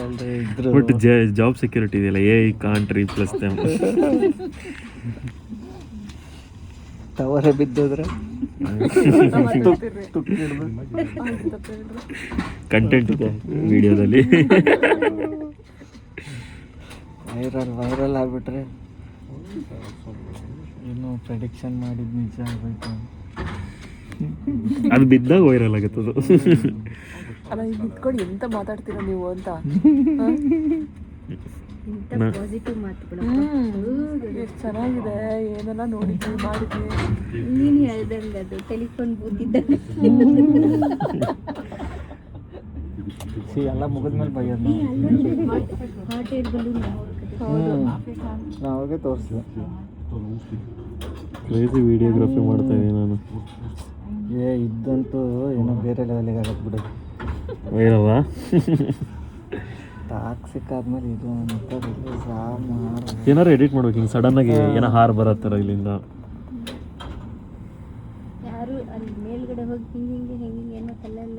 ಅಲ್ಲದೆ ಇದ್ರು but job security ಇದೆಯಲ್ಲ ಕಾಂಟ್ ರೀಪ್ಲೇಸ್ ದೆಮ್. ಟವರೇ ಬಿದ್ದೋದ್ರೆ ಕಂಟೆಂಟ್ ಇದೆ ವಿಡಿಯೋದಲ್ಲಿ. ವೈರಲ್ ಆಗ್ಬಿಟ್ರೆ ಏನು ಪ್ರೆಡಿಕ್ಷನ್ ಮಾಡಿದ್ ನಿಜ ಆಗ್ಬೇಕು. ಅದು ಬಿದ್ದಾಗ ವೈರಲ್ ಆಗುತ್ತದು. ಅಲ್ಲ ಈಗ ನಿಂತ್ಕೊಂಡು ಎಂತ ಮಾತಾಡ್ತೀರಾ ನೀವು ಅಂತ. ಪಾಸಿಟಿವ್ ಮಾತು ಕೂಡ ಎಷ್ಟು ಚೆನ್ನಾಗಿದೆ, ಏನೆಲ್ಲ ನೋಡಿದ್ವಿ ಮಾಡಿದ್ವಿ. ನೀನು ಹೇಳ್ದಂಗೆ ಅದು ಟೆಲಿಫೋನ್ ಬೂತಿದ್ದಂಗೆ ಎಲ್ಲ ಮುಗಿದ್ಮೇಲೆ ಬೈಯೋದು ಹಾಟ್ ಏರ್ ಬಲೂನ್ ನಾವು ಅವ್ರಿಗೆ ತೋರಿಸಿದೆ. ಕ್ರೇಜಿ ವಿಡಿಯೋಗ್ರಫಿ ಮಾಡ್ತಾ ಇದ್ದೀನಿ ನಾನು. ಇದ್ದಂತೂ ಏನೋ ಬೇರೆ ಲೆವೆಲಿಗೆ ಆಗತ್ತೆ ಬಿಡು. ವೈರಲ್ಲ ಟಾಕ್ಸಿಕ್ ಆದ್ಮೇಲೆ ಇದು ಅಂತ ಏನಾರು ಎಡಿಟ್ ಮಾಡ್ಬೇಕು. ಹಿಂಗೆ ಸಡನ್ ಆಗಿ ಏನೋ ಹಾರ್ ಬರತ್ತಾರ ಇಲ್ಲಿಂದ. ಯಾರು ಅಲ್ಲಿ ಮೇಲ್ಗಡೆ ಹೋಗಿ ಹಿಂಗೆ ಏನೋ ತಲೆಲ್ಲ